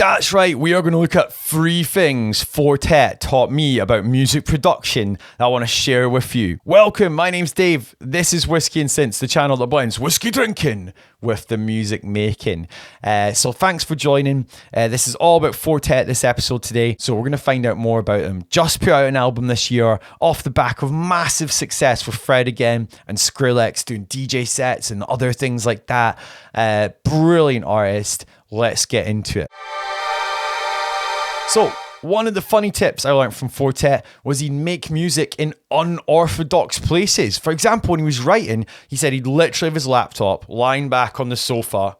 That's right, we are going to look at 3 things Four Tet taught me about music production that I want to share with you. Welcome, my name's Dave. This is Whiskey and Synths, the channel that blends whiskey drinking with the music making. So thanks for joining. This is all about Four Tet this episode today. So we're going to find out more about him. Just put out an album this year off the back of massive success with Fred again and Skrillex doing DJ sets and other things like that. Brilliant artist. Let's get into it. So, one of the funny tips I learned from Four Tet was he'd make music in unorthodox places. For example, when he was writing, he said he'd literally have his laptop lying back on the sofa,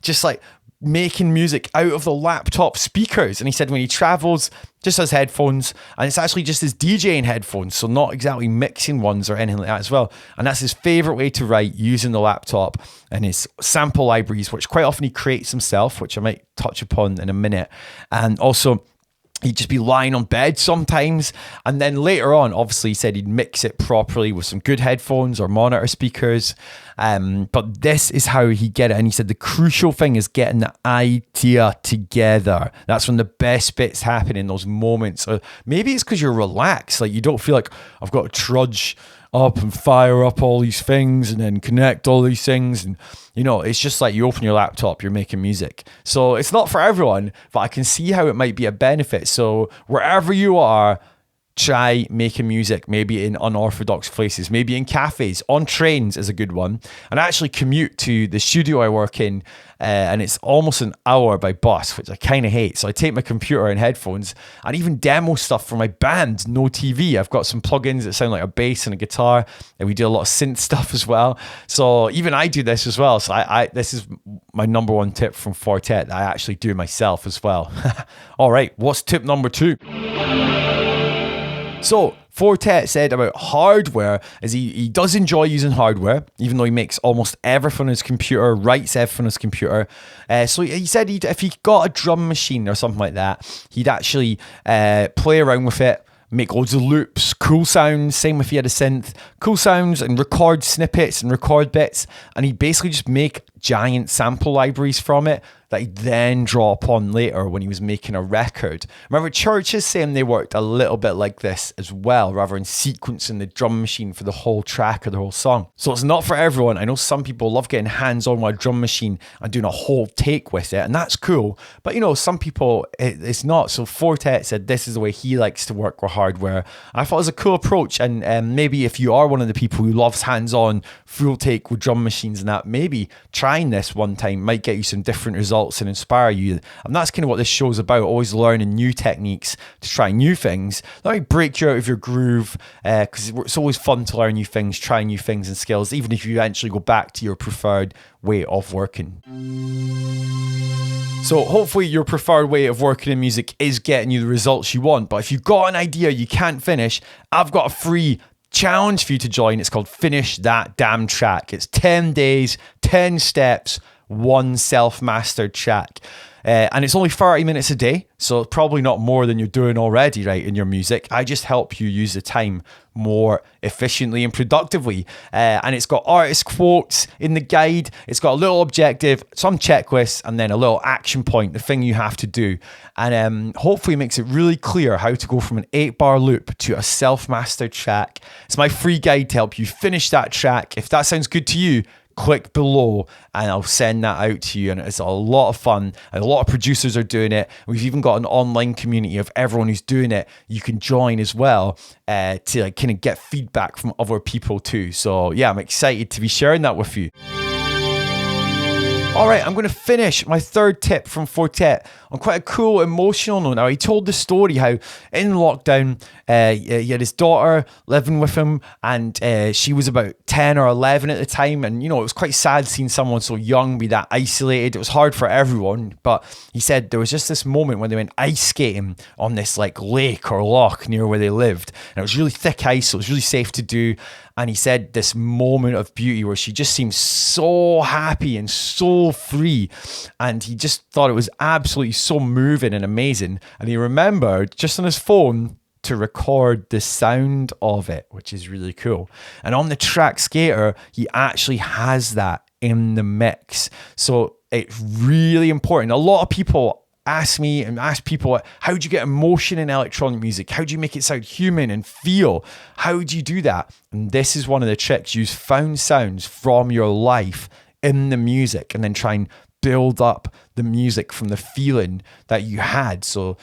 just like making music out of the laptop speakers. And he said when he travels, just has headphones, and it's actually just his DJing headphones, so not exactly mixing ones or anything like that as well. And that's his favorite way to write, using the laptop and his sample libraries, which quite often he creates himself, which I might touch upon in a minute. And also, he'd just be lying on bed sometimes. And then later on, obviously, he said he'd mix it properly with some good headphones or monitor speakers. But this is how he get it. And he said the crucial thing is getting the idea together. That's when the best bits happen, in those moments. Or maybe it's because you're relaxed. Like, you don't feel like I've got to trudge up and fire up all these things and then connect all these things. And, you know, it's just like you open your laptop, you're making music. So it's not for everyone, but I can see how it might be a benefit. So wherever you are, try making music, maybe in unorthodox places, maybe in cafes, on trains is a good one. And I actually commute to the studio I work in, and it's almost an hour by bus, which I kind of hate. So I take my computer and headphones and even demo stuff for my band, No TV. I've got some plugins that sound like a bass and a guitar, and we do a lot of synth stuff as well. So even I do this as well. So this is my number one tip from Four Tet that I actually do myself as well. All right, what's tip number 2? So, Four Tet said about hardware is he does enjoy using hardware, even though he makes almost everything on his computer, writes everything on his computer. So he said if he got a drum machine or something like that, he'd actually play around with it, make loads of loops, cool sounds, same if he had a synth, cool sounds, and record snippets and record bits, and he'd basically just make giant sample libraries from it that he'd then draw upon later when he was making a record. Remember, Church is saying they worked a little bit like this as well, rather than sequencing the drum machine for the whole track or the whole song. So it's not for everyone. I know some people love getting hands-on with a drum machine and doing a whole take with it, and that's cool. But, you know, some people, it's not. So Four Tet said this is the way he likes to work with hardware. I thought it was a cool approach, and maybe if you are one of the people who loves hands-on, full take with drum machines and that, maybe trying this one time might get you some different results and inspire you. And that's kind of what this show's about, always learning new techniques to try new things. That might break you out of your groove, because it's always fun to learn new things, try new things and skills, even if you eventually go back to your preferred way of working. So hopefully your preferred way of working in music is getting you the results you want. But if you've got an idea you can't finish, I've got a free challenge for you to join. It's called Finish That Damn Track. It's 10 days, 10 steps, 1 self-mastered track. And it's only 30 minutes a day, so probably not more than you're doing already, right, in your music. I just help you use the time more efficiently and productively. And it's got artist quotes in the guide. It's got a little objective, some checklists, and then a little action point, the thing you have to do. And hopefully makes it really clear how to go from an 8-bar loop to a self-mastered track. It's my free guide to help you finish that track. If that sounds good to you, click below and I'll send that out to you. And it's a lot of fun, and a lot of producers are doing it. We've even got an online community of everyone who's doing it you can join as well, to like kind of get feedback from other people too. So yeah, I'm excited to be sharing that with you. All right, I'm going to finish my 3rd tip from Four Tet on quite a cool emotional note. Now, he told the story how in lockdown, he had his daughter living with him, and she was about 10 or 11 at the time. And, you know, it was quite sad seeing someone so young be that isolated. It was hard for everyone. But he said there was just this moment when they went ice skating on this like lake or loch near where they lived. And it was really thick ice, so it was really safe to do. And he said this moment of beauty where she just seemed so happy and so free. And he just thought it was absolutely so moving and amazing. And he remembered just on his phone to record the sound of it, which is really cool. And on the track Skater, he actually has that in the mix. So it's really important. A lot of people ask me and ask people, how do you get emotion in electronic music? How do you make it sound human and feel? How do you do that? And this is one of the tricks. Use found sounds from your life in the music and then try and build up the music from the feeling that you had. So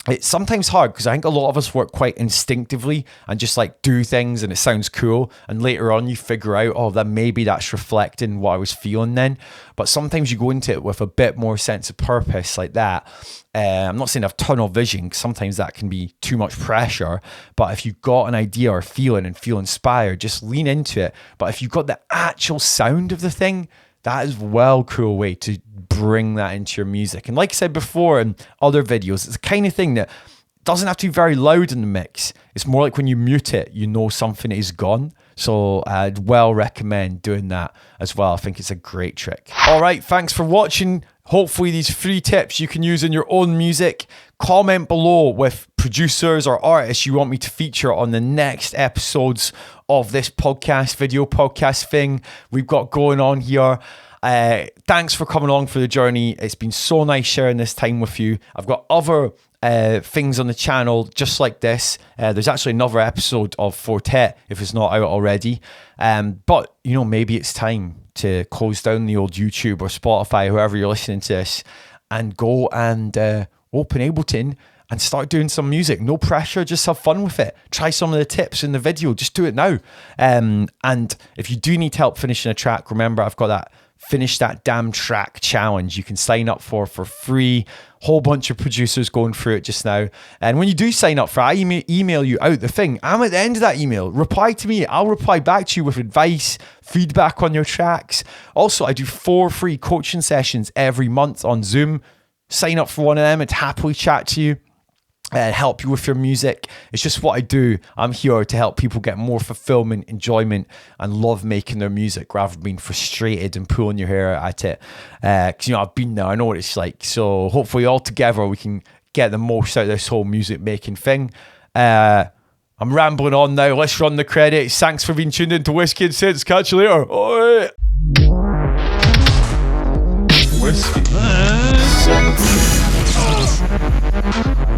it's sometimes hard because I think a lot of us work quite instinctively and just like do things and it sounds cool. And later on you figure out, oh, that maybe that's reflecting what I was feeling then. But sometimes you go into it with a bit more sense of purpose like that. I'm not saying I've tunnel vision, 'cause sometimes that can be too much pressure. But if you've got an idea or feeling and feel inspired, just lean into it. But if you've got the actual sound of the thing, that is a well cool way to bring that into your music. And like I said before in other videos, it's the kind of thing that doesn't have to be very loud in the mix. It's more like when you mute it, you know something is gone. So I'd well recommend doing that as well. I think it's a great trick. All right, thanks for watching. Hopefully these 3 tips you can use in your own music. Comment below with producers or artists you want me to feature on the next episodes of this video podcast thing we've got going on here. Thanks for coming along for the journey. It's been so nice sharing this time with you. I've got other things on the channel just like this. There's actually another episode of Four Tet if it's not out already. But you know, maybe it's time to close down the old YouTube or Spotify, whoever you're listening to this, and go and open Ableton and start doing some music. No pressure, just have fun with it. Try some of the tips in the video, just do it now. And if you do need help finishing a track, remember I've got that Finish That Damn Track challenge you can sign up for free. Whole bunch of producers going through it just now. And when you do sign up for it, I email you out the thing. I'm at the end of that email. Reply to me. I'll reply back to you with advice, feedback on your tracks. Also, I do 4 free coaching sessions every month on Zoom. Sign up for one of them and happily chat to you and help you with your music. It's just what I do. I'm here to help people get more fulfillment, enjoyment, and love making their music rather than being frustrated and pulling your hair at it. Because, you know, I've been there. I know what it's like. So hopefully all together we can get the most out of this whole music making thing. I'm rambling on now. Let's run the credits. Thanks for being tuned in to Whiskey and Synths. Catch you later. Oi. Whiskey and Synths.